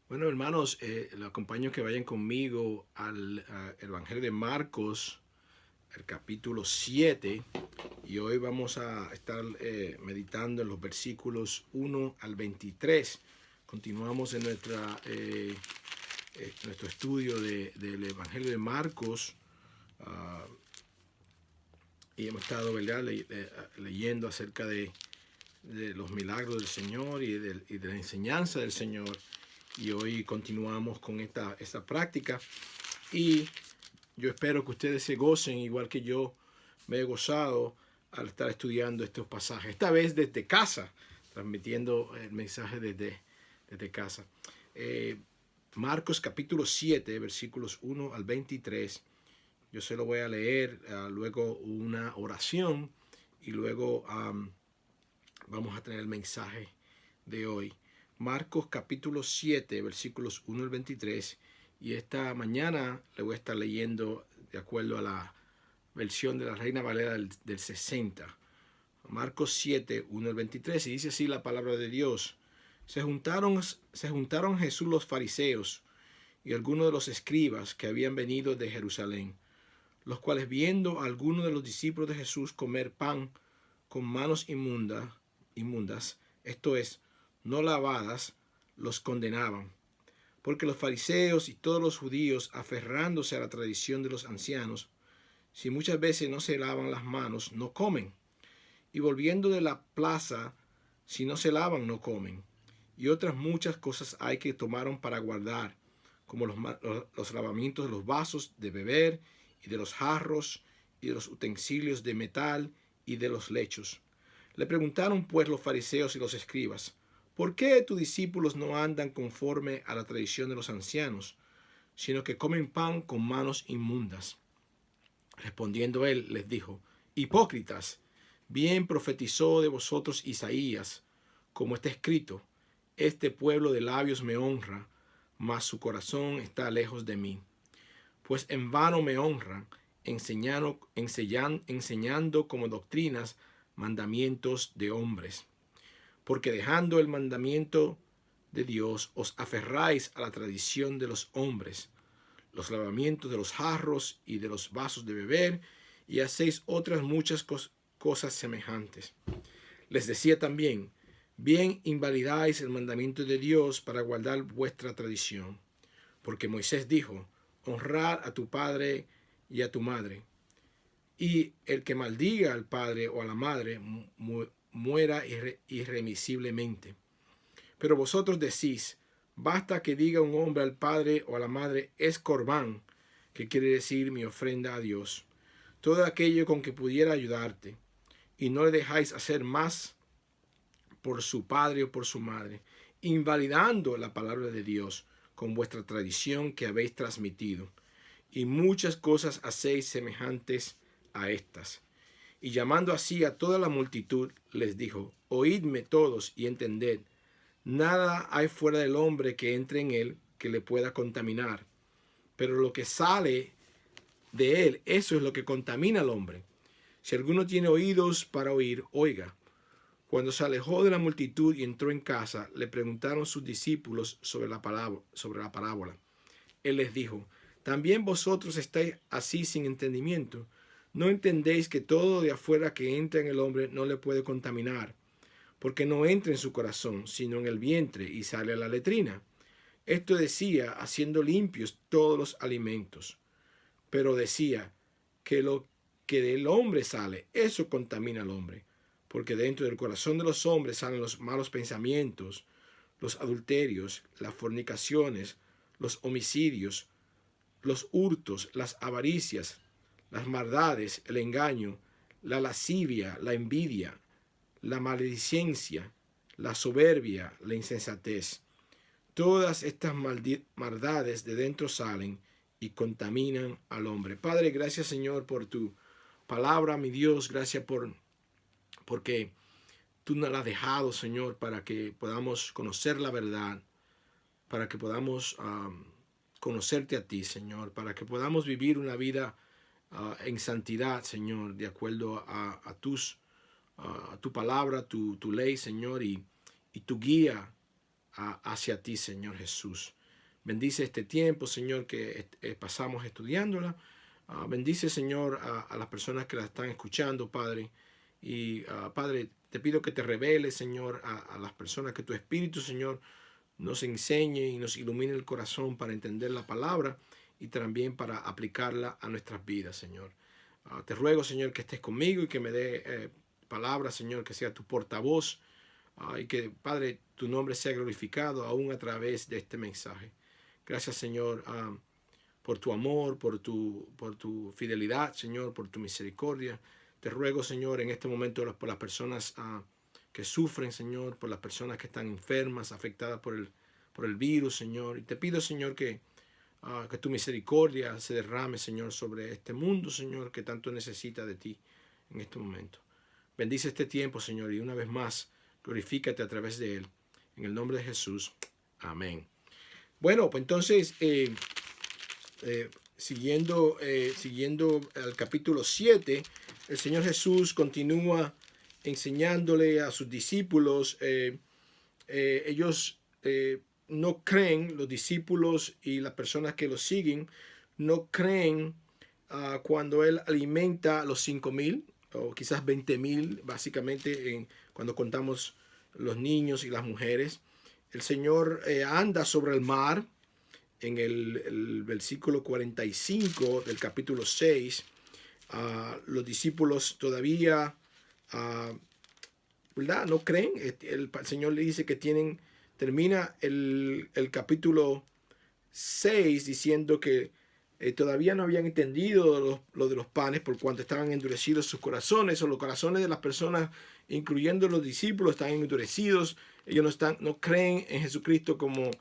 Bueno, hermanos, les acompaño que vayan conmigo al Evangelio de Marcos, el capítulo 7, y hoy vamos a estar meditando en los versículos 1 al 23. Continuamos en nuestro estudio del Evangelio de Marcos, uh, y hemos estado, ¿verdad?, leyendo acerca de los milagros del Señor y de la enseñanza del Señor. Y hoy continuamos con esta práctica. Y yo espero que ustedes se gocen igual que yo me he gozado al estar estudiando estos pasajes. Esta vez desde casa, transmitiendo el mensaje desde casa. Marcos capítulo 7, versículos 1 al 23. Yo se lo voy a leer, luego una oración y luego vamos a tener el mensaje de hoy. Marcos capítulo 7, versículos 1 al 23. Y esta mañana le voy a estar leyendo de acuerdo a la versión de la Reina Valera del 60. Marcos 7, 1 al 23. Y dice así la palabra de Dios. Se juntaron a Jesús los fariseos y algunos de los escribas que habían venido de Jerusalén, los cuales viendo a algunos de los discípulos de Jesús comer pan con manos inmundas, esto es, no lavadas, los condenaban. Porque los fariseos y todos los judíos, aferrándose a la tradición de los ancianos, si muchas veces no se lavan las manos, no comen. Y volviendo de la plaza, si no se lavan, no comen. Y otras muchas cosas hay que tomaron para guardar, como los lavamientos de los vasos de beber, y de los jarros, y de los utensilios de metal, y de los lechos. Le preguntaron pues los fariseos y los escribas: ¿por qué tus discípulos no andan conforme a la tradición de los ancianos, sino que comen pan con manos inmundas? Respondiendo él, les dijo: hipócritas, bien profetizó de vosotros Isaías, como está escrito: este pueblo de labios me honra, mas su corazón está lejos de mí. Pues en vano me honran, enseñando como doctrinas mandamientos de hombres. Porque dejando el mandamiento de Dios, os aferráis a la tradición de los hombres, los lavamientos de los jarros y de los vasos de beber, y hacéis otras muchas cosas semejantes. Les decía también: bien invalidáis el mandamiento de Dios para guardar vuestra tradición. Porque Moisés dijo: honrar a tu padre y a tu madre, y el que maldiga al padre o a la madre muera irremisiblemente. Pero vosotros decís: basta que diga un hombre al padre o a la madre, es corbán, que quiere decir mi ofrenda a Dios, todo aquello con que pudiera ayudarte, y no le dejáis hacer más por su padre o por su madre, invalidando la palabra de Dios con vuestra tradición que habéis transmitido. Y muchas cosas hacéis semejantes a estas. Y llamando así a toda la multitud, les dijo: oídme todos y entended. Nada hay fuera del hombre que entre en él que le pueda contaminar, pero lo que sale de él, eso es lo que contamina al hombre. Si alguno tiene oídos para oír, oiga. Cuando se alejó de la multitud y entró en casa, le preguntaron sus discípulos sobre la parábola. Él les dijo: ¿también vosotros estáis así sin entendimiento? ¿No entendéis que todo de afuera que entra en el hombre no le puede contaminar? Porque no entra en su corazón, sino en el vientre, y sale a la letrina. Esto decía, haciendo limpios todos los alimentos. Pero decía que lo que del hombre sale, eso contamina al hombre. Porque dentro del corazón de los hombres salen los malos pensamientos, los adulterios, las fornicaciones, los homicidios, los hurtos, las avaricias, las maldades, el engaño, la lascivia, la envidia, la maledicencia, la soberbia, la insensatez. Todas estas maldades de dentro salen y contaminan al hombre. Padre, gracias, Señor, por tu palabra, mi Dios. Gracias porque tú nos la has dejado, Señor, para que podamos conocer la verdad, para que podamos conocerte a ti, Señor, para que podamos vivir una vida en santidad, Señor, de acuerdo a tu palabra, tu ley, Señor, y tu guía hacia ti, Señor Jesús. Bendice este tiempo, Señor, que pasamos estudiándola. Bendice, Señor, a las personas que la están escuchando, Padre. Y, Padre, te pido que te reveles, Señor, a las personas, que tu Espíritu, Señor, nos enseñe y nos ilumine el corazón para entender la palabra y también para aplicarla a nuestras vidas, Señor. Te ruego, Señor, que estés conmigo y que me dé palabras, Señor, que sea tu portavoz, y que, Padre, tu nombre sea glorificado aún a través de este mensaje. Gracias, Señor, por tu amor, por tu fidelidad, Señor, por tu misericordia. Te ruego, Señor, en este momento por las personas que sufren, Señor, por las personas que están enfermas, afectadas por el virus, Señor. Y te pido, Señor, que tu misericordia se derrame, Señor, sobre este mundo, Señor, que tanto necesita de ti en este momento. Bendice este tiempo, Señor, y una vez más, glorifícate a través de él. En el nombre de Jesús. Amén. Bueno, pues entonces, siguiendo al capítulo 7, el Señor Jesús continúa enseñándole a sus discípulos. Ellos no creen, los discípulos y las personas que lo siguen, no creen cuando Él alimenta a los 5,000 o quizás 20,000, básicamente cuando contamos los niños y las mujeres. El Señor anda sobre el mar. En el versículo 45 del capítulo 6, los discípulos todavía, ¿verdad?, no creen. El Señor le dice que termina el capítulo 6 diciendo que todavía no habían entendido lo de los panes, por cuanto estaban endurecidos sus corazones, o los corazones de las personas, incluyendo los discípulos, están endurecidos. Ellos no creen en Jesucristo como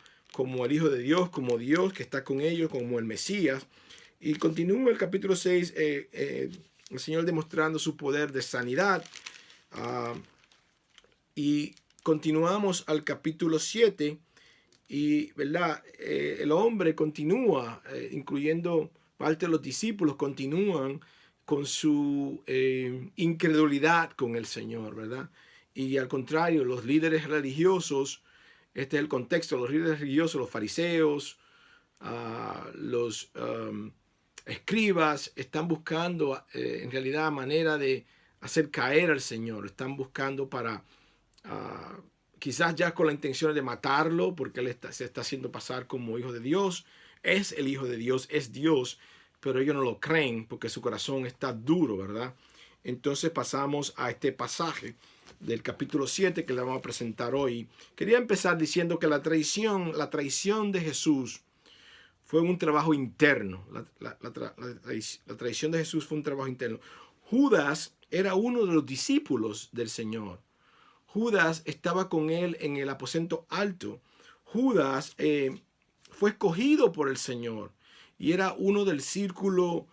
el Hijo de Dios, como Dios que está con ellos, como el Mesías. Y continúa el capítulo 6, el Señor demostrando su poder de sanidad. Y continuamos al capítulo 7, y, ¿verdad? El hombre continúa, incluyendo parte de los discípulos, continúan con su incredulidad con el Señor, ¿verdad? Y al contrario, los líderes religiosos, este es el contexto, los líderes religiosos, los fariseos, los escribas, están buscando en realidad manera de hacer caer al Señor. Están buscando para, quizás ya con la intención de matarlo, porque él se está haciendo pasar como hijo de Dios. Es el Hijo de Dios, es Dios, pero ellos no lo creen porque su corazón está duro, ¿verdad? Entonces pasamos a este pasaje del capítulo 7 que le vamos a presentar hoy. Quería empezar diciendo que la traición de Jesús fue un trabajo interno. La traición de Jesús fue un trabajo interno. Judas era uno de los discípulos del Señor. Judas estaba con él en el aposento alto. Judas fue escogido por el Señor y era uno del círculo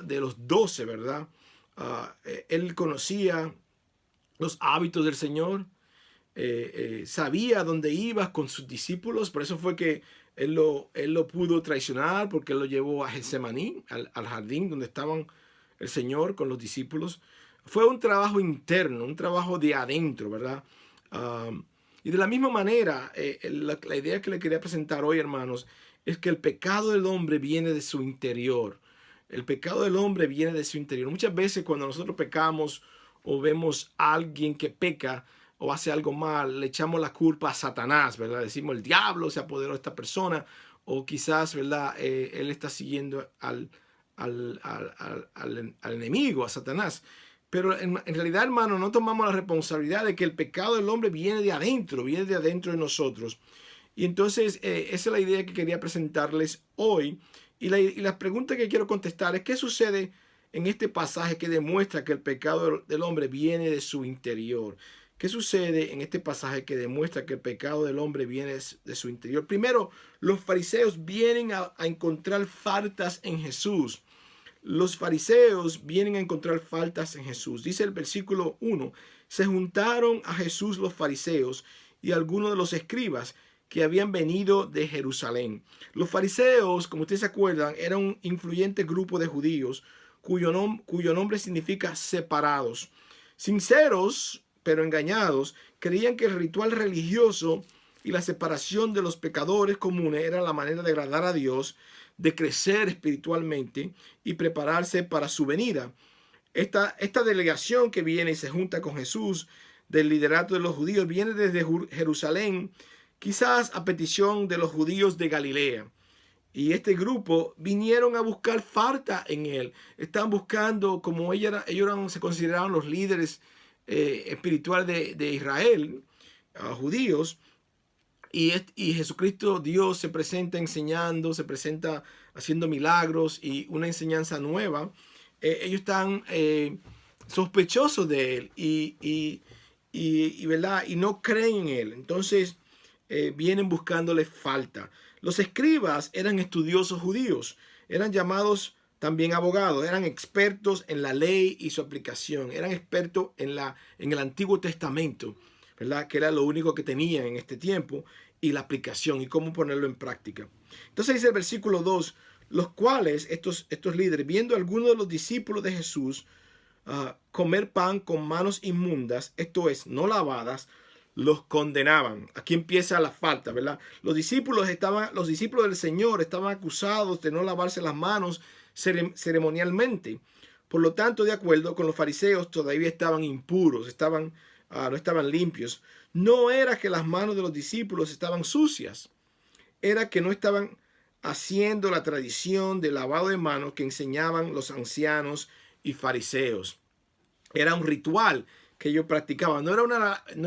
de los 12, ¿verdad? Él conocía los hábitos del Señor, sabía dónde iba con sus discípulos. Por eso fue que él lo pudo traicionar, porque él lo llevó a Getsemaní, al jardín donde estaban el Señor con los discípulos. Fue un trabajo interno, un trabajo de adentro, ¿verdad? Y de la misma manera, la idea que le quería presentar hoy, hermanos, es que el pecado del hombre viene de su interior. El pecado del hombre viene de su interior. Muchas veces cuando nosotros pecamos o vemos a alguien que peca o hace algo mal, le echamos la culpa a Satanás, ¿verdad? Decimos, el diablo se apoderó de esta persona, o quizás, ¿verdad? Él está siguiendo al enemigo, a Satanás. Pero en realidad, hermano, no tomamos la responsabilidad de que el pecado del hombre viene de adentro de nosotros. Y entonces, esa es la idea que quería presentarles hoy. Y la pregunta que quiero contestar es: ¿qué sucede en este pasaje que demuestra que el pecado del hombre viene de su interior? ¿Qué sucede en este pasaje que demuestra que el pecado del hombre viene de su interior? Primero, los fariseos vienen a encontrar faltas en Jesús. Los fariseos vienen a encontrar faltas en Jesús. Dice el versículo 1: se juntaron a Jesús los fariseos y algunos de los escribas que habían venido de Jerusalén. Los fariseos, como ustedes se acuerdan, eran un influyente grupo de judíos cuyo nombre significa separados. Sinceros, pero engañados, creían que el ritual religioso y la separación de los pecadores comunes era la manera de agradar a Dios, de crecer espiritualmente y prepararse para su venida. Esta delegación que viene y se junta con Jesús del liderato de los judíos viene desde Jerusalén, quizás a petición de los judíos de Galilea. Y este grupo vinieron a buscar falta en él. Están buscando, como ellos se consideraban los líderes espirituales de Israel, judíos. Y Jesucristo, Dios, se presenta enseñando, se presenta haciendo milagros y una enseñanza nueva. Ellos están sospechosos de él ¿verdad? Y no creen en él. Entonces vienen buscándole falta. Los escribas eran estudiosos judíos, eran llamados también abogados, eran expertos en la ley y su aplicación, eran expertos en el Antiguo Testamento, ¿verdad? Que era lo único que tenían en este tiempo, y la aplicación y cómo ponerlo en práctica. Entonces dice el versículo 2, los cuales estos líderes, viendo a algunos de los discípulos de Jesús comer pan con manos inmundas, esto es, no lavadas, los condenaban. Aquí empieza la falta, ¿verdad? Los discípulos del Señor estaban acusados de no lavarse las manos ceremonialmente. Por lo tanto, de acuerdo con los fariseos, todavía estaban impuros, no estaban limpios. No era que las manos de los discípulos estaban sucias, era que no estaban haciendo la tradición de lavado de manos que enseñaban los ancianos y fariseos. Era un ritual que ellos practicaban, no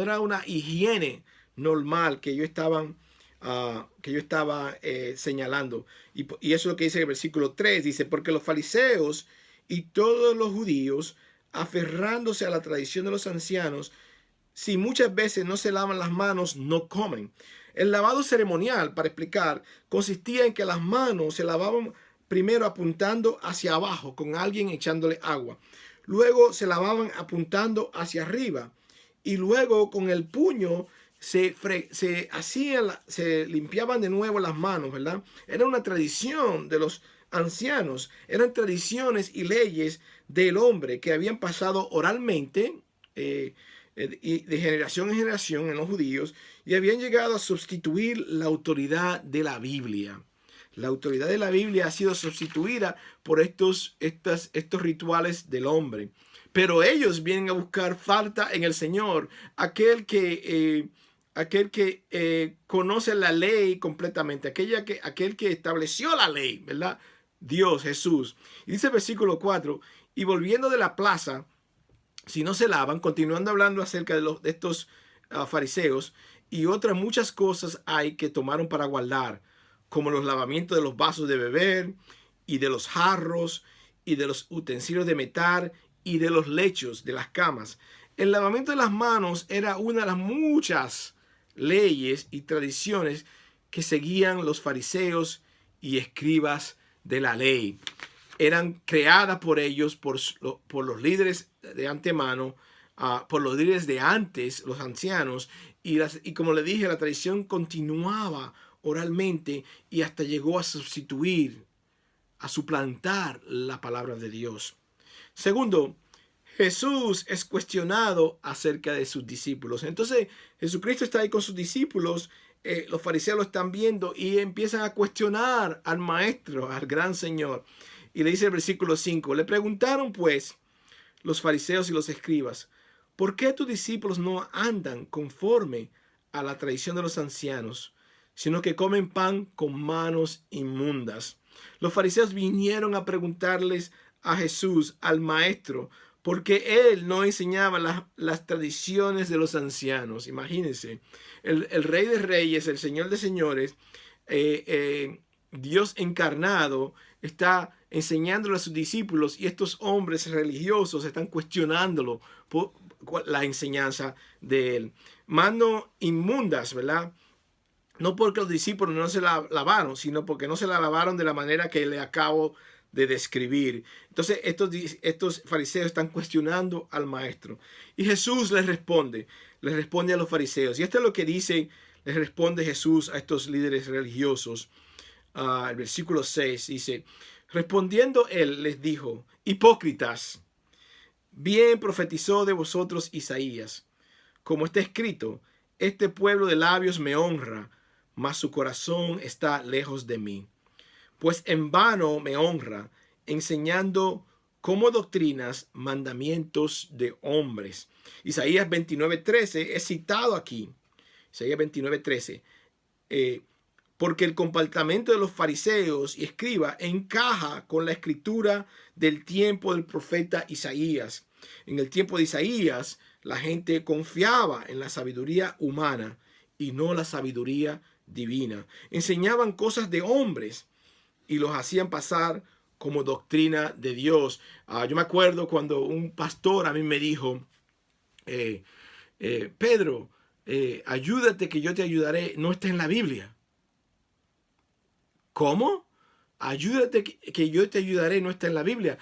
era una higiene normal que ellos estaban señalando. Y eso es lo que dice el versículo 3, dice, porque los fariseos y todos los judíos, aferrándose a la tradición de los ancianos, si muchas veces no se lavan las manos, no comen. El lavado ceremonial, para explicar, consistía en que las manos se lavaban primero apuntando hacia abajo con alguien echándole agua. Luego se lavaban apuntando hacia arriba y luego con el puño se limpiaban de nuevo las manos, ¿verdad? Era una tradición de los ancianos, eran tradiciones y leyes del hombre que habían pasado oralmente y de generación en generación en los judíos y habían llegado a sustituir la autoridad de la Biblia. La autoridad de la Biblia ha sido sustituida por estos rituales del hombre. Pero ellos vienen a buscar falta en el Señor, aquel que conoce la ley completamente, aquel que estableció la ley, ¿verdad? Dios, Jesús. Y dice el versículo 4, y volviendo de la plaza, si no se lavan, continuando hablando acerca de estos fariseos, y otras muchas cosas hay que tomaron para guardar, como los lavamientos de los vasos de beber y de los jarros y de los utensilios de metal y de los lechos de las camas. El lavamiento de las manos era una de las muchas leyes y tradiciones que seguían los fariseos y escribas de la ley. Eran creadas por ellos, por los líderes de antemano, por los líderes de antes, los ancianos, y como le dije, la tradición continuaba oralmente y hasta llegó a sustituir, a suplantar la palabra de Dios. Segundo, Jesús es cuestionado acerca de sus discípulos. Entonces, Jesucristo está ahí con sus discípulos, los fariseos lo están viendo y empiezan a cuestionar al Maestro, al gran Señor. Y le dice el versículo 5, le preguntaron pues los fariseos y los escribas, ¿por qué tus discípulos no andan conforme a la tradición de los ancianos, sino que comen pan con manos inmundas? Los fariseos vinieron a preguntarles a Jesús, al Maestro, porque él no enseñaba las tradiciones de los ancianos. Imagínense, el Rey de Reyes, el Señor de Señores, Dios encarnado, está enseñándole a sus discípulos y estos hombres religiosos están cuestionándolo por la enseñanza de él. Manos inmundas, ¿verdad? No porque los discípulos no se la lavaron, sino porque no se la lavaron de la manera que le acabo de describir. Entonces estos fariseos están cuestionando al Maestro. Y Jesús les responde a los fariseos. Y esto es lo que les responde Jesús a estos líderes religiosos. El versículo 6 dice, respondiendo él les dijo, hipócritas, bien profetizó de vosotros Isaías, como está escrito, este pueblo de labios me honra, mas su corazón está lejos de mí. Pues en vano me honra, enseñando como doctrinas mandamientos de hombres. Isaías 29:13 es citado aquí. Isaías 29:13. Porque el comportamiento de los fariseos y escribas encaja con la escritura del tiempo del profeta Isaías. En el tiempo de Isaías, la gente confiaba en la sabiduría humana y no la sabiduría divina. Enseñaban cosas de hombres y los hacían pasar como doctrina de Dios. Yo me acuerdo cuando un pastor a mí me dijo, Pedro, ayúdate que yo te ayudaré, no está en la Biblia. ¿Cómo? Ayúdate que yo te ayudaré, no está en la Biblia.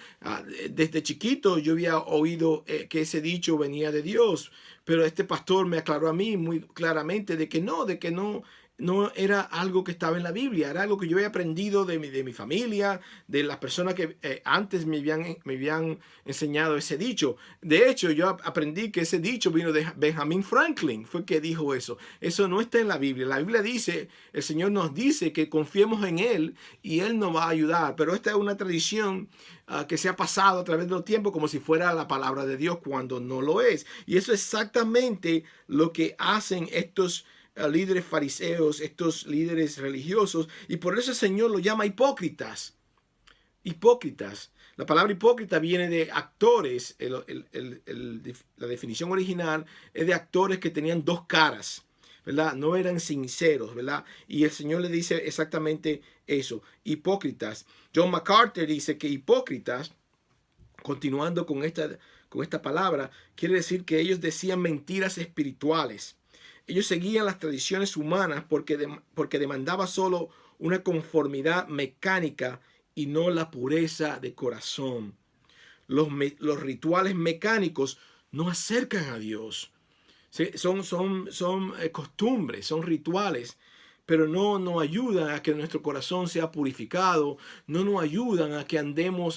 Desde chiquito yo había oído que ese dicho venía de Dios, pero este pastor me aclaró a mí muy claramente de que no era algo que estaba en la Biblia, era algo que yo había aprendido de mi familia, de las personas que antes me habían enseñado ese dicho. De hecho, yo aprendí que ese dicho vino de Benjamin Franklin, fue que dijo eso. Eso no está en la Biblia. La Biblia dice, el Señor nos dice que confiemos en Él y Él nos va a ayudar. Pero esta es una tradición que se ha pasado a través del tiempo como si fuera la palabra de Dios cuando no lo es. Y eso es exactamente lo que hacen estos líderes fariseos, estos líderes religiosos, y por eso el Señor lo llama hipócritas. Hipócritas. La palabra hipócrita viene de actores. La definición original es de actores que tenían dos caras, ¿verdad? No eran sinceros, ¿verdad? Y el Señor le dice exactamente eso, hipócritas. John MacArthur dice que hipócritas, continuando con esta palabra, quiere decir que ellos decían mentiras espirituales. Ellos seguían las tradiciones humanas porque demandaba solo una conformidad mecánica y no la pureza de corazón. Los rituales mecánicos no acercan a Dios. ¿Sí? Son costumbres, son rituales, pero no nos ayudan a que nuestro corazón sea purificado, no nos ayudan a que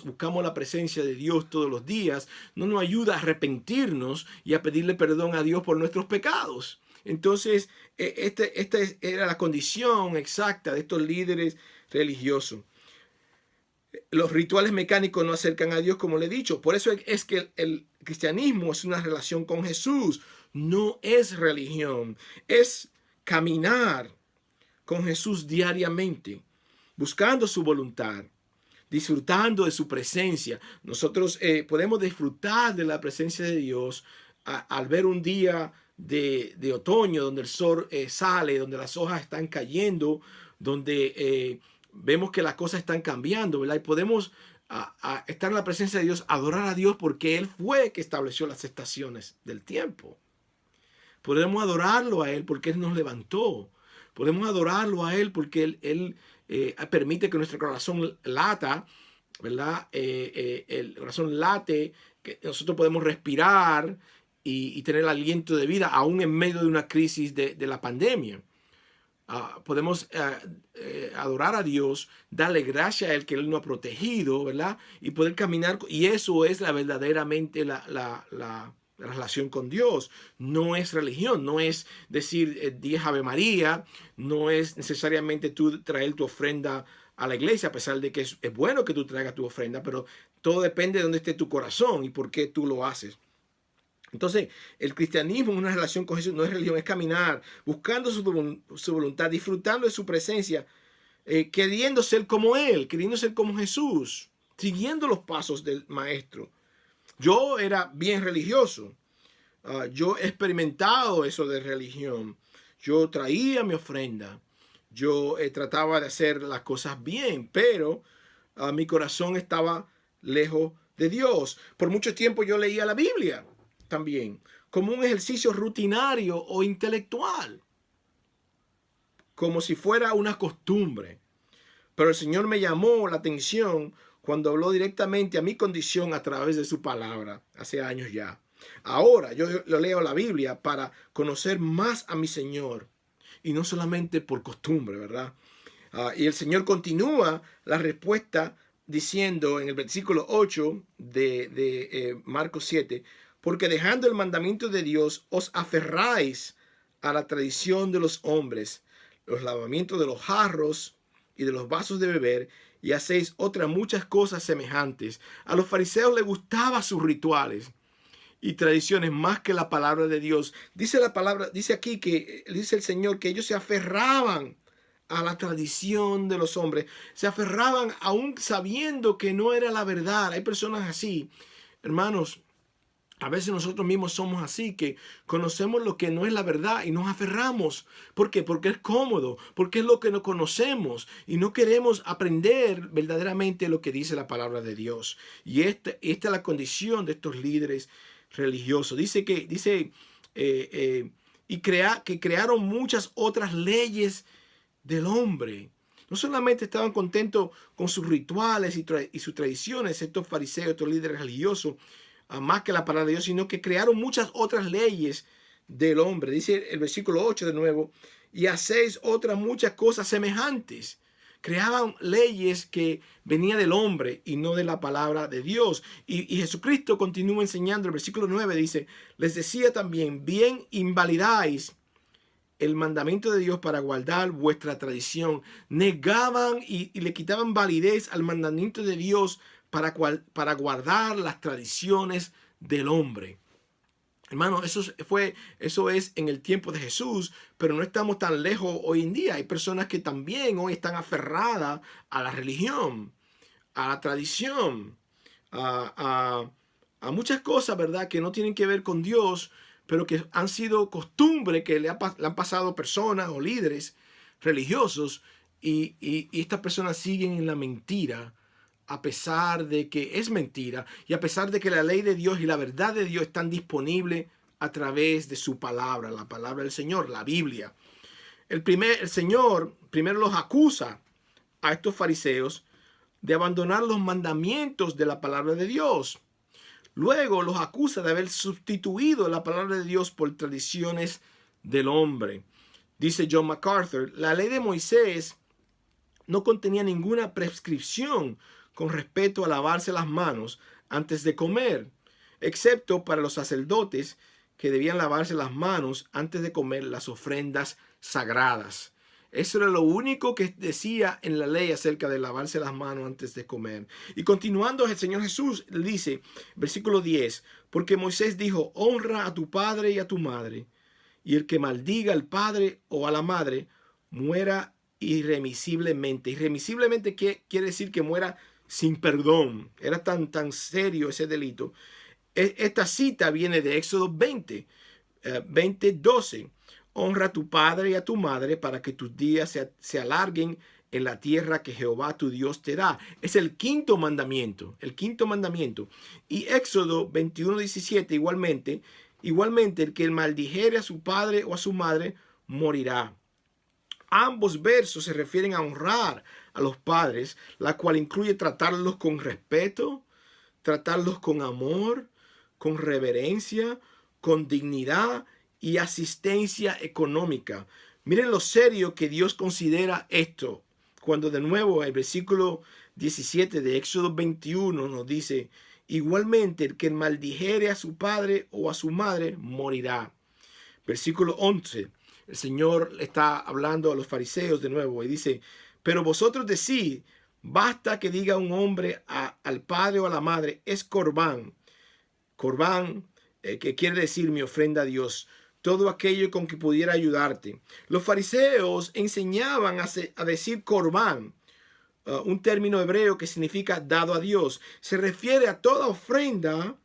buscamos la presencia de Dios todos los días, no nos ayuda a arrepentirnos y a pedirle perdón a Dios por nuestros pecados. Entonces, esta era la condición exacta de estos líderes religiosos. Los rituales mecánicos no acercan a Dios, como le he dicho. Por eso es que el cristianismo es una relación con Jesús. No es religión. Es caminar con Jesús diariamente, buscando su voluntad, disfrutando de su presencia. Nosotros podemos disfrutar de la presencia de Dios al ver un día de otoño, donde el sol sale, donde las hojas están cayendo, donde vemos que las cosas están cambiando, ¿verdad? Y podemos estar en la presencia de Dios, adorar a Dios porque Él fue el que estableció las estaciones del tiempo. Podemos adorarlo a Él porque Él nos levantó. Podemos adorarlo a Él porque Él permite que nuestro corazón lata, ¿verdad? El corazón late, que nosotros podemos respirar y tener el aliento de vida aún en medio de una crisis de la pandemia. Podemos adorar a Dios, darle gracias a Él que Él nos ha protegido, ¿verdad? Y poder caminar, y eso es verdaderamente la relación con Dios. No es religión, no es decir 10 Ave María, no es necesariamente tú traer tu ofrenda a la iglesia, a pesar de que es bueno que tú traigas tu ofrenda, pero todo depende de dónde esté tu corazón y por qué tú lo haces. Entonces, el cristianismo es una relación con Jesús, no es religión, es caminar, buscando su voluntad, disfrutando de su presencia, queriendo ser como Él, queriendo ser como Jesús, siguiendo los pasos del Maestro. Yo era bien religioso, yo he experimentado eso de religión, yo traía mi ofrenda, yo trataba de hacer las cosas bien, pero mi corazón estaba lejos de Dios. Por mucho tiempo yo leía la Biblia también, como un ejercicio rutinario o intelectual, como si fuera una costumbre. Pero el Señor me llamó la atención cuando habló directamente a mi condición a través de su palabra, hace años ya. Ahora yo lo leo la Biblia para conocer más a mi Señor, y no solamente por costumbre, ¿verdad? Y el Señor continúa la respuesta diciendo en el versículo 8 de Marcos 7, porque dejando el mandamiento de Dios os aferráis a la tradición de los hombres, los lavamientos de los jarros y de los vasos de beber, y hacéis otras muchas cosas semejantes. A los fariseos les gustaban sus rituales y tradiciones más que la palabra de Dios. Dice la palabra, dice aquí que dice el Señor que ellos se aferraban a la tradición de los hombres, se aferraban aún sabiendo que no era la verdad. Hay personas así, hermanos. A veces nosotros mismos somos así, que conocemos lo que no es la verdad y nos aferramos. ¿Por qué? Porque es cómodo, porque es lo que no conocemos y no queremos aprender verdaderamente lo que dice la palabra de Dios. Y esta es la condición de estos líderes religiosos. Que crearon muchas otras leyes del hombre. No solamente estaban contentos con sus rituales y sus tradiciones, estos fariseos, estos líderes religiosos, más que la palabra de Dios, sino que crearon muchas otras leyes del hombre. Dice el versículo 8 de nuevo, y hacéis otras muchas cosas semejantes. Creaban leyes que venían del hombre y no de la palabra de Dios. Y Jesucristo continúa enseñando. El versículo 9 dice, les decía también, bien invalidáis el mandamiento de Dios para guardar vuestra tradición. Negaban y le quitaban validez al mandamiento de Dios para guardar las tradiciones del hombre. Hermano, eso es en el tiempo de Jesús, pero no estamos tan lejos hoy en día. Hay personas que también hoy están aferradas a la religión, a la tradición, a muchas cosas, ¿verdad?, que no tienen que ver con Dios, pero que han sido costumbre que le han pasado personas o líderes religiosos y estas personas siguen en la mentira a pesar de que es mentira y a pesar de que la ley de Dios y la verdad de Dios están disponibles a través de su palabra, la palabra del Señor, la Biblia. El Señor primero los acusa a estos fariseos de abandonar los mandamientos de la palabra de Dios. Luego los acusa de haber sustituido la palabra de Dios por tradiciones del hombre. Dice John MacArthur, la ley de Moisés no contenía ninguna prescripción con respecto a lavarse las manos antes de comer, excepto para los sacerdotes que debían lavarse las manos antes de comer las ofrendas sagradas. Eso era lo único que decía en la ley acerca de lavarse las manos antes de comer. Y continuando, el Señor Jesús dice, versículo 10, porque Moisés dijo, honra a tu padre y a tu madre, y el que maldiga al padre o a la madre muera irremisiblemente. Irremisiblemente quiere decir que muera sin perdón. Era tan serio ese delito. Esta cita viene de Éxodo 20:12. Honra a tu padre y a tu madre para que tus días se alarguen en la tierra que Jehová tu Dios te da. Es el quinto mandamiento. El quinto mandamiento. Y Éxodo 21:17 igualmente el que maldijere a su padre o a su madre morirá. Ambos versos se refieren a honrar a los padres, la cual incluye tratarlos con respeto, tratarlos con amor, con reverencia, con dignidad y asistencia económica. Miren lo serio que Dios considera esto, cuando de nuevo el versículo 17 de Éxodo 21 nos dice, igualmente el que maldijere a su padre o a su madre morirá. Versículo 11. El Señor está hablando a los fariseos de nuevo y dice, pero vosotros decís, basta que diga un hombre al padre o a la madre, es corbán. Corbán, que quiere decir mi ofrenda a Dios, todo aquello con que pudiera ayudarte. Los fariseos enseñaban a decir corbán, un término hebreo que significa dado a Dios. Se refiere a toda ofrenda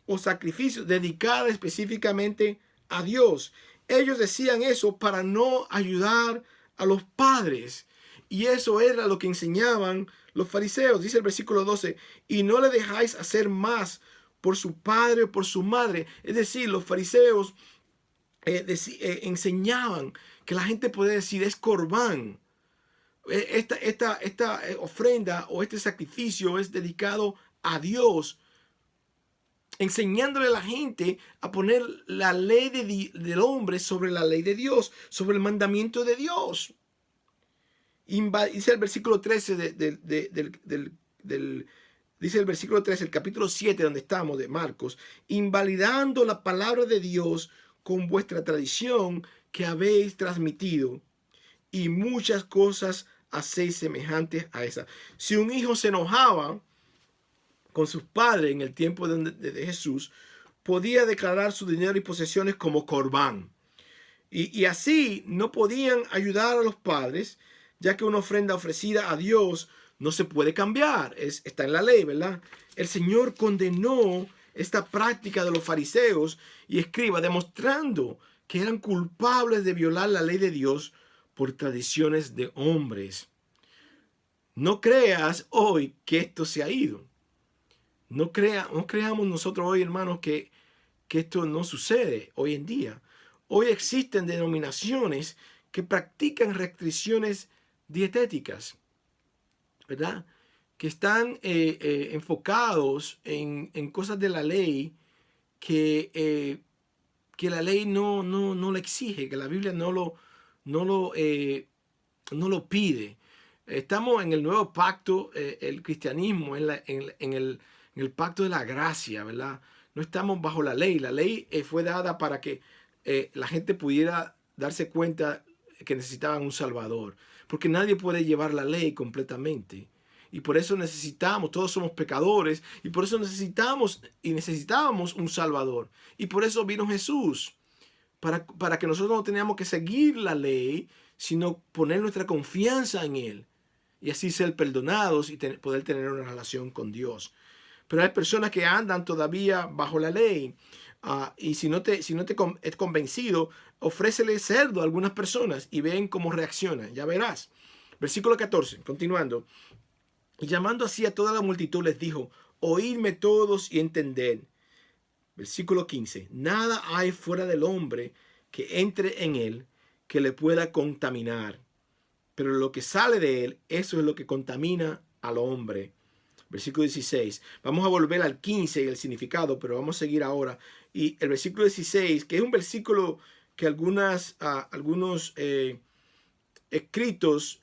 o sacrificio dedicada específicamente a Dios. Ellos decían eso para no ayudar a los padres. Y eso era lo que enseñaban los fariseos. Dice el versículo 12, y no le dejáis hacer más por su padre o por su madre. Es decir, los fariseos enseñaban que la gente puede decir es corbán. Esta ofrenda o este sacrificio es dedicado a Dios, enseñándole a la gente a poner la ley del hombre sobre la ley de Dios, sobre el mandamiento de Dice el versículo 13 dice el versículo 13, el capítulo 7 donde estamos de Marcos, invalidando la palabra de Dios con vuestra tradición que habéis transmitido, y muchas cosas hacéis semejantes a esas. Si un hijo se enojaba con sus padres en el tiempo de Jesús, podía declarar su dinero y posesiones como corbán. Y así no podían ayudar a los padres, ya que una ofrenda ofrecida a Dios no se puede cambiar. Está en la ley, ¿verdad? El Señor condenó esta práctica de los fariseos y escribas, demostrando que eran culpables de violar la ley de Dios por tradiciones de hombres. No creas hoy que esto se ha ido. No creamos nosotros hoy, hermanos, que esto no sucede hoy en día. Hoy existen denominaciones que practican restricciones dietéticas, ¿verdad? Que están enfocados en cosas de la ley que la ley no lo exige, que la Biblia no lo pide. Estamos en el nuevo pacto, el cristianismo, en el pacto de la gracia, ¿verdad? No estamos bajo la ley. La ley fue dada para que la gente pudiera darse cuenta que necesitaban un Salvador. Porque nadie puede llevar la ley completamente. Y por eso necesitamos, todos somos pecadores, y por eso necesitábamos un Salvador. Y por eso vino Jesús, para que nosotros no teníamos que seguir la ley, sino poner nuestra confianza en Él. Y así ser perdonados y poder tener una relación con Dios. Pero hay personas que andan todavía bajo la ley. Y si no te es convencido, ofrécele cerdo a algunas personas y ven cómo reaccionan. Ya verás. Versículo 14, continuando. Y llamando así a toda la multitud les dijo, oídme todos y entended. Versículo 15. Nada hay fuera del hombre que entre en él que le pueda contaminar. Pero lo que sale de él, eso es lo que contamina al hombre. Versículo 16. Vamos a volver al 15 y el significado, pero vamos a seguir ahora. Y el versículo 16, que es un versículo que algunos escritos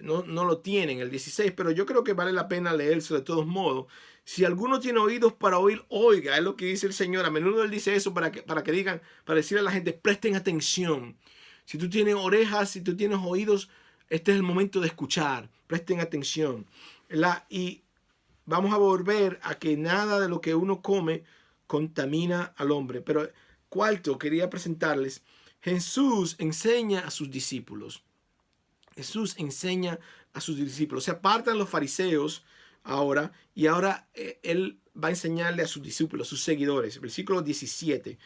no lo tienen, el 16, pero yo creo que vale la pena leerse de todos modos. Si alguno tiene oídos para oír, oiga, es lo que dice el Señor. A menudo Él dice eso para que digan, para decirle a la gente, presten atención. Si tú tienes orejas, si tú tienes oídos, este es el momento de escuchar, presten atención. Y vamos a volver a que nada de lo que uno come contamina al hombre. Pero cuarto, quería presentarles, Jesús enseña a sus discípulos. Jesús enseña a sus discípulos. Se apartan los fariseos ahora y ahora Él va a enseñarle a sus discípulos, sus seguidores. Versículo 17.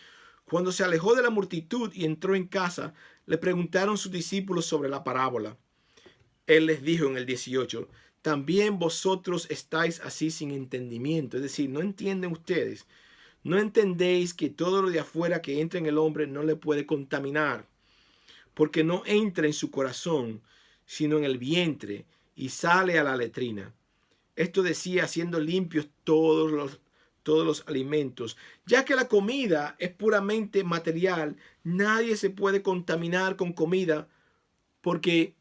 Cuando se alejó de la multitud y entró en casa, le preguntaron sus discípulos sobre la parábola. Él les dijo en el 18, también vosotros estáis así sin entendimiento. Es decir, no entienden ustedes. No entendéis que todo lo de afuera que entra en el hombre no le puede contaminar, porque no entra en su corazón, sino en el vientre y sale a la letrina. Esto decía, siendo limpios todos los alimentos. Ya que la comida es puramente material, nadie se puede contaminar con comida, porque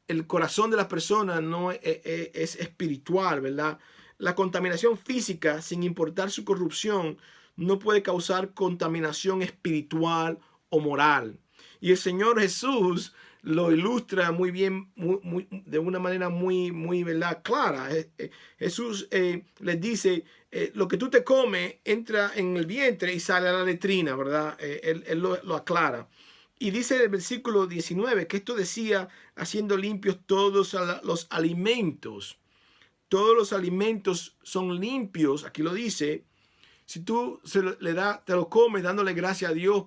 el corazón de la persona no es espiritual, ¿verdad? La contaminación física, sin importar su corrupción, no puede causar contaminación espiritual o moral. Y el Señor Jesús lo ilustra muy bien, de una manera muy ¿verdad? Clara. Jesús les dice, lo que tú te comes entra en el vientre y sale a la letrina, ¿verdad? Él lo aclara. Y dice en el versículo 19 que esto decía, haciendo limpios todos los alimentos. Todos los alimentos son limpios, aquí lo dice. Si tú te lo comes dándole gracias a Dios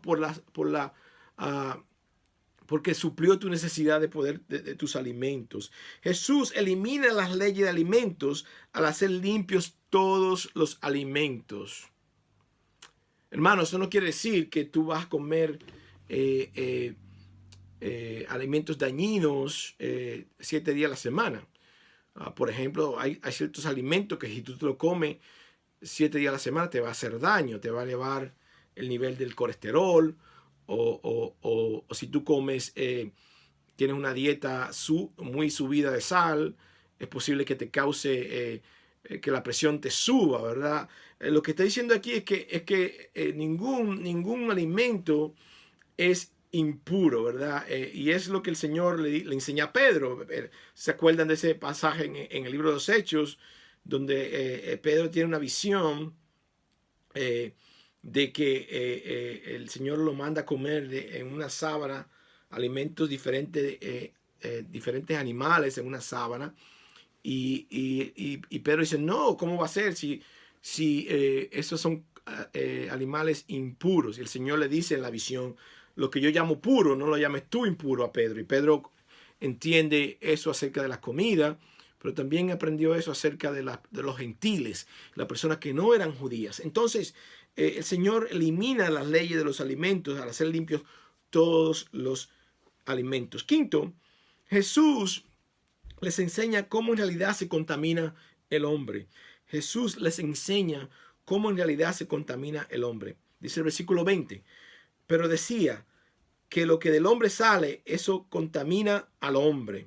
porque suplió tu necesidad de tus alimentos. Jesús elimina las leyes de alimentos al hacer limpios todos los alimentos. Hermano, eso no quiere decir que tú vas a comer alimentos dañinos 7 días a la semana. Por ejemplo, hay ciertos alimentos que si tú te lo comes 7 días a la semana te va a hacer daño, te va a elevar el nivel del colesterol, o si tú comes, tienes una dieta muy subida de sal, es posible que te cause que la presión te suba, ¿verdad? Lo que está diciendo aquí es que ningún alimento es impuro, ¿verdad? Y es lo que el Señor le enseña a Pedro. ¿Se acuerdan de ese pasaje en el libro de los Hechos, donde Pedro tiene una visión eh, de que el Señor lo manda a comer en una sábana alimentos diferentes, diferentes animales en una sábana? Y Pedro dice, no, ¿cómo va a ser si esos son animales impuros? Y el Señor le dice en la visión, lo que yo llamo puro, no lo llames tú impuro a Pedro. Y Pedro entiende eso acerca de la comida, pero también aprendió eso acerca de los gentiles, las personas que no eran judías. Entonces, el Señor elimina las leyes de los alimentos al hacer limpios todos los alimentos. Quinto, Jesús les enseña cómo en realidad se contamina el hombre. Jesús les enseña cómo en realidad se contamina el hombre. Dice el versículo 20, pero decía que lo que del hombre sale, eso contamina al hombre.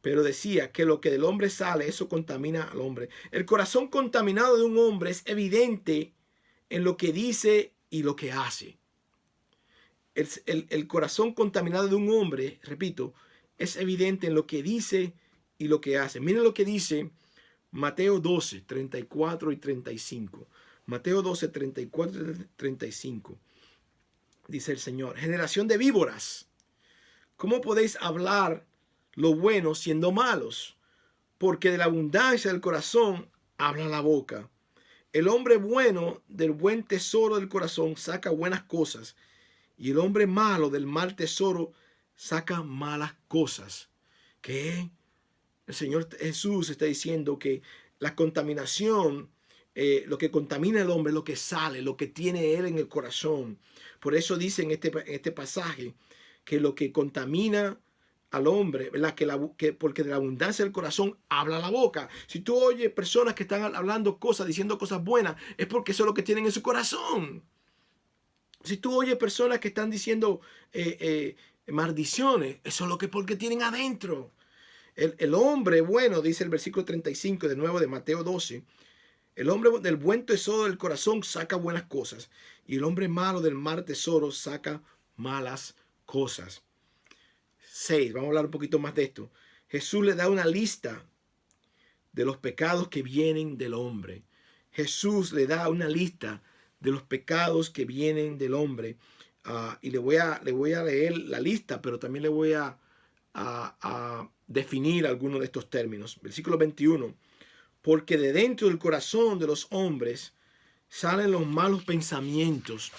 Pero decía que lo que del hombre sale, eso contamina al hombre. El corazón contaminado de un hombre es evidente en lo que dice y lo que hace. El corazón contaminado de un hombre, repito, es evidente en lo que dice y lo que hace. Miren lo que dice Mateo 12, 34 y 35. Mateo 12, 34 y 35. Dice el Señor, generación de víboras, ¿cómo podéis hablar lo bueno siendo malos? Porque de la abundancia del corazón habla la boca. El hombre bueno del buen tesoro del corazón saca buenas cosas, y el hombre malo del mal tesoro saca malas cosas. ¿Qué? El Señor Jesús está diciendo que la contaminación, lo que contamina al hombre, lo que sale, lo que tiene él en el corazón. Por eso dice en este pasaje que lo que contamina al hombre, ¿verdad? Porque de la abundancia del corazón habla la boca. Si tú oyes personas que están hablando cosas, diciendo cosas buenas, es porque eso es lo que tienen en su corazón. Si tú oyes personas que están diciendo maldiciones, eso es lo que porque tienen adentro. El hombre bueno, dice el versículo 35 de nuevo de Mateo 12, el hombre del buen tesoro del corazón saca buenas cosas, y el hombre malo del mal tesoro saca malas cosas. 6, vamos a hablar un poquito más de esto. Jesús le da una lista de los pecados que vienen del hombre. Jesús le da una lista de los pecados que vienen del hombre. Y le voy a leer la lista, pero también le voy a definir algunos de estos términos. Versículo 21. Porque de dentro del corazón de los hombres salen los malos pensamientos.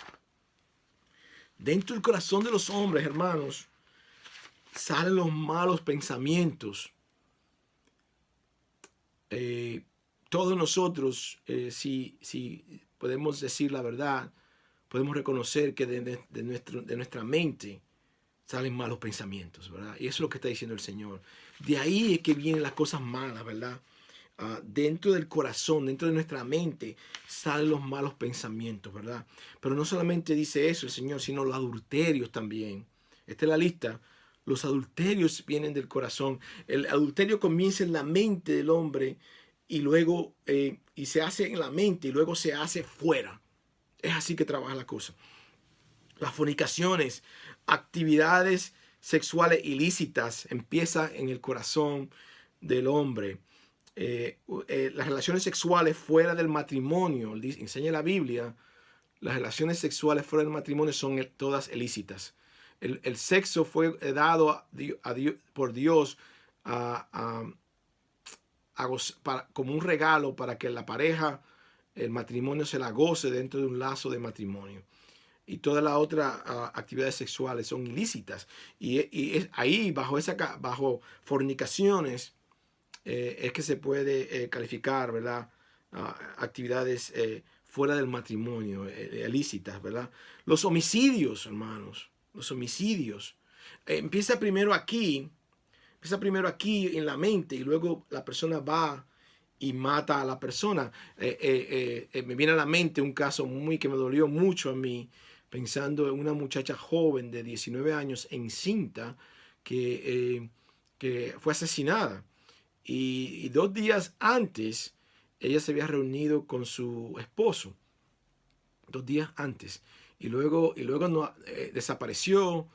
Dentro del corazón de los hombres, hermanos, salen los malos pensamientos. Todos nosotros, si podemos decir la verdad, podemos reconocer que de nuestra mente salen malos pensamientos, ¿verdad? Y eso es lo que está diciendo el Señor. De ahí es que vienen las cosas malas, ¿verdad? Dentro del corazón, dentro de nuestra mente, salen los malos pensamientos, ¿verdad? Pero no solamente dice eso el Señor, sino los adulterios también. Esta es la lista. Los adulterios vienen del corazón. El adulterio comienza en la mente del hombre y luego y se hace en la mente y luego se hace fuera. Es así que trabaja la cosa. Las fornicaciones, actividades sexuales ilícitas, empieza en el corazón del hombre. Las relaciones sexuales fuera del matrimonio, enseña la Biblia, las relaciones sexuales fuera del matrimonio son todas ilícitas. El sexo fue dado por Dios como un regalo para que la pareja, el matrimonio se la goce dentro de un lazo de matrimonio. Y todas las otras actividades sexuales son ilícitas. Y es ahí, bajo fornicaciones, es que se puede calificar, ¿verdad? Actividades fuera del matrimonio, ilícitas, ¿verdad? Los homicidios, hermanos, los homicidios. Empieza primero aquí en la mente y luego la persona va y mata a la persona. Me viene a la mente un caso que me dolió mucho a mí, pensando en una muchacha joven de 19 años encinta que fue asesinada. Y 2 días antes, ella se había reunido con su esposo. 2 días antes. y luego no, desapareció.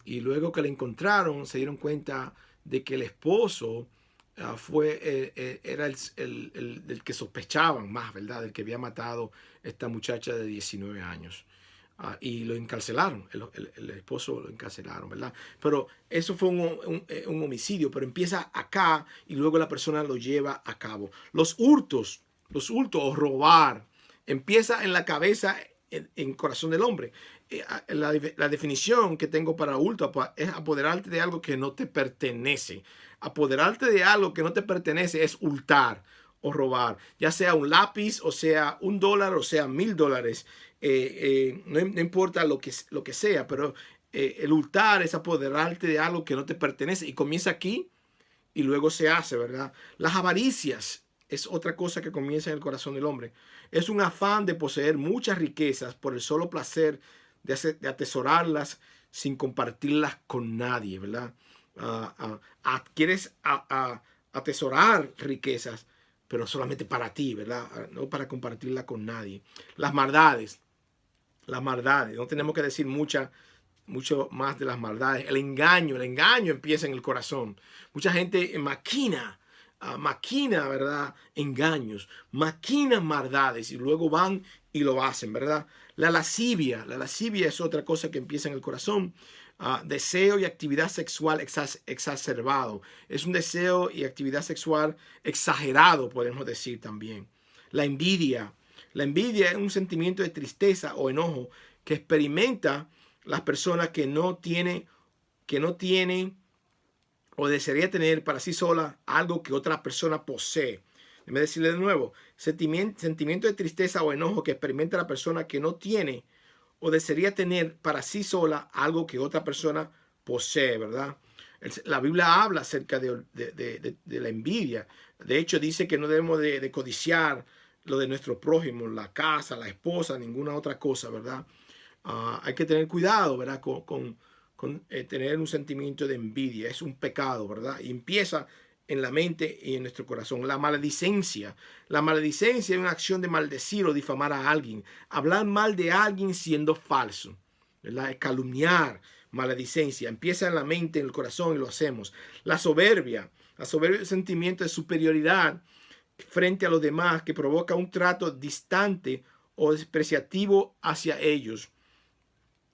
Y luego que la encontraron, se dieron cuenta de que el esposo era el que sospechaban más, ¿verdad? Del que había matado a esta muchacha de 19 años. Y lo encarcelaron, el esposo lo encarcelaron, ¿verdad? Pero eso fue un homicidio, pero empieza acá y luego la persona lo lleva a cabo. Los hurtos o robar, empieza en la cabeza, en corazón del hombre. La definición que tengo para hurto es apoderarte de algo que no te pertenece. Apoderarte de algo que no te pertenece es hurtar o robar, ya sea un lápiz, o sea $1, o sea $1000. No importa lo que sea, pero el hurtar es apoderarte de algo que no te pertenece y comienza aquí y luego se hace, ¿verdad? Las avaricias es otra cosa que comienza en el corazón del hombre. Es un afán de poseer muchas riquezas por el solo placer de atesorarlas sin compartirlas con nadie, ¿verdad? Quieres atesorar riquezas, pero solamente para ti, ¿verdad? No para compartirla con nadie. Las maldades, no tenemos que decir mucho más de las maldades. El engaño empieza en el corazón. Mucha gente maquina, ¿verdad? Engaños, maquina maldades y luego van y lo hacen, ¿verdad? La lascivia es otra cosa que empieza en el corazón. Deseo y actividad sexual exacerbado. Es un deseo y actividad sexual exagerado, podemos decir también. La envidia es un sentimiento de tristeza o enojo que experimenta las personas que no tienen o desearía tener para sí sola algo que otra persona posee. Déjame decirle de nuevo, sentimiento de tristeza o enojo que experimenta la persona que no tiene o desearía tener para sí sola algo que otra persona posee, ¿verdad? La Biblia habla acerca de la envidia. De hecho, dice que no debemos de codiciar lo de nuestro prójimo, la casa, la esposa, ninguna otra cosa, ¿verdad? Hay que tener cuidado, ¿verdad? Con tener un sentimiento de envidia. Es un pecado, ¿verdad? Y empieza en la mente y en nuestro corazón. La maledicencia es una acción de maldecir o difamar a alguien. Hablar mal de alguien siendo falso, ¿verdad? Es calumniar. Maledicencia empieza en la mente, en el corazón, y lo hacemos. La soberbia es un sentimiento de superioridad frente a los demás que provoca un trato distante o despreciativo hacia ellos,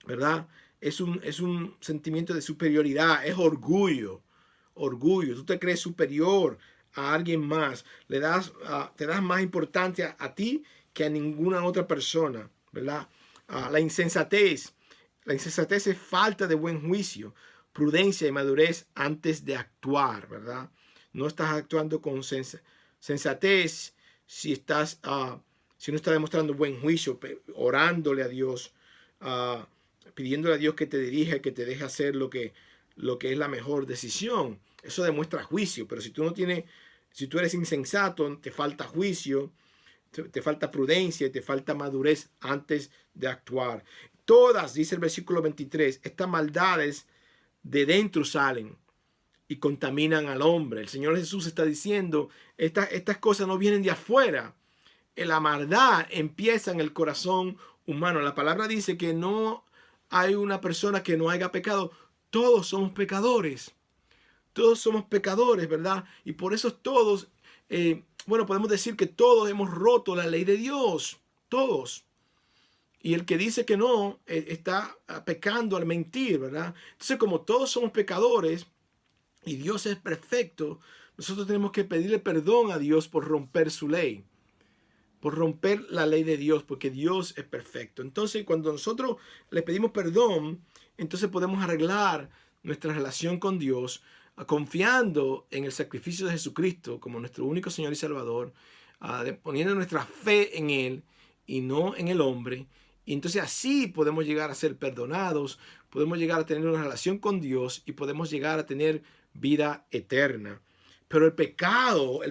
¿verdad? Es un sentimiento de superioridad, es orgullo. Tú te crees superior a alguien más, te das más importancia a ti que a ninguna otra persona, ¿verdad? La insensatez es falta de buen juicio, prudencia y madurez antes de actuar, ¿verdad? No estás actuando con sensatez si no estás demostrando buen juicio, orándole a Dios, pidiéndole a Dios que te dirija, que te deje hacer lo que es la mejor decisión. Eso demuestra juicio, pero si tú eres insensato, te falta juicio, te falta prudencia, te falta madurez antes de actuar. Todas, dice el versículo 23, estas maldades de dentro salen y contaminan al hombre. El Señor Jesús está diciendo, estas cosas no vienen de afuera. La maldad empieza en el corazón humano. La palabra dice que no hay una persona que no haya pecado. Todos somos pecadores. Todos somos pecadores, ¿verdad? Y por eso todos, podemos decir que todos hemos roto la ley de Dios. Todos. Y el que dice que no, está pecando al mentir, ¿verdad? Entonces, como todos somos pecadores y Dios es perfecto, nosotros tenemos que pedirle perdón a Dios por romper su ley, por romper la ley de Dios, porque Dios es perfecto. Entonces, cuando nosotros le pedimos perdón, entonces podemos arreglar nuestra relación con Dios, confiando en el sacrificio de Jesucristo como nuestro único Señor y Salvador, poniendo nuestra fe en Él y no en el hombre. Y entonces así podemos llegar a ser perdonados, podemos llegar a tener una relación con Dios y podemos llegar a tener vida eterna. Pero el pecado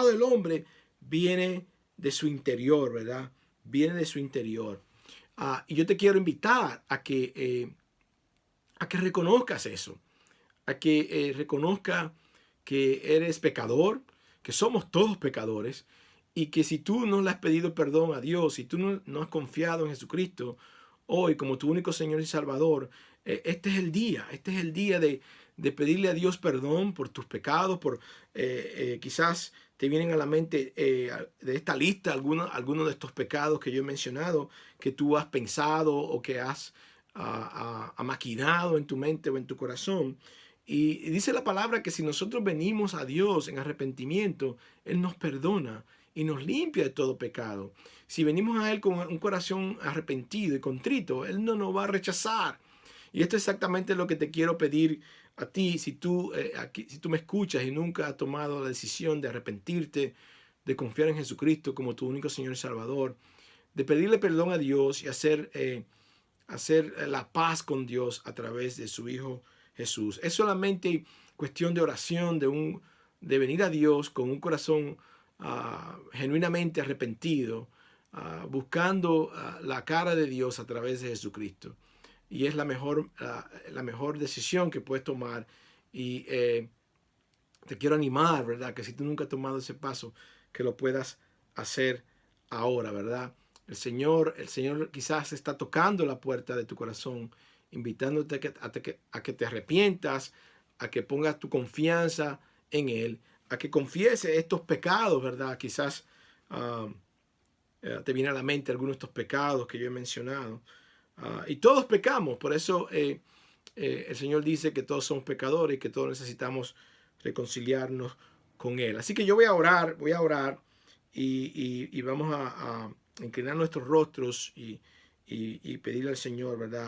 del hombre viene de su interior, ¿verdad? Viene de su interior. Y yo te quiero invitar a que reconozcas eso, a que reconozca que eres pecador, que somos todos pecadores, y que si tú no le has pedido perdón a Dios, si tú no has confiado en Jesucristo, hoy como tu único Señor y Salvador, este es el día de pedirle a Dios perdón por tus pecados, quizás te vienen a la mente de esta lista algunos de estos pecados que yo he mencionado, que tú has pensado o que has maquinado en tu mente o en tu corazón. Y dice la palabra que si nosotros venimos a Dios en arrepentimiento, Él nos perdona y nos limpia de todo pecado. Si venimos a Él con un corazón arrepentido y contrito, Él no nos va a rechazar. Y esto es exactamente lo que te quiero pedir a ti, si tú me escuchas y nunca has tomado la decisión de arrepentirte, de confiar en Jesucristo como tu único Señor y Salvador, de pedirle perdón a Dios y hacer la paz con Dios a través de su Hijo Jesús. Es solamente cuestión de oración, de venir a Dios con un corazón genuinamente arrepentido, buscando la cara de Dios a través de Jesucristo. Y es la mejor decisión que puedes tomar. Y te quiero animar, ¿verdad? Que si tú nunca has tomado ese paso, que lo puedas hacer ahora, ¿verdad? El Señor quizás está tocando la puerta de tu corazón, invitándote a que te arrepientas, a que pongas tu confianza en Él, a que confieses estos pecados, ¿verdad? Quizás te viene a la mente algunos de estos pecados que yo he mencionado. Y todos pecamos, por eso el Señor dice que todos somos pecadores y que todos necesitamos reconciliarnos con Él. Así que yo voy a orar y vamos a inclinar nuestros rostros y pedirle al Señor, ¿verdad?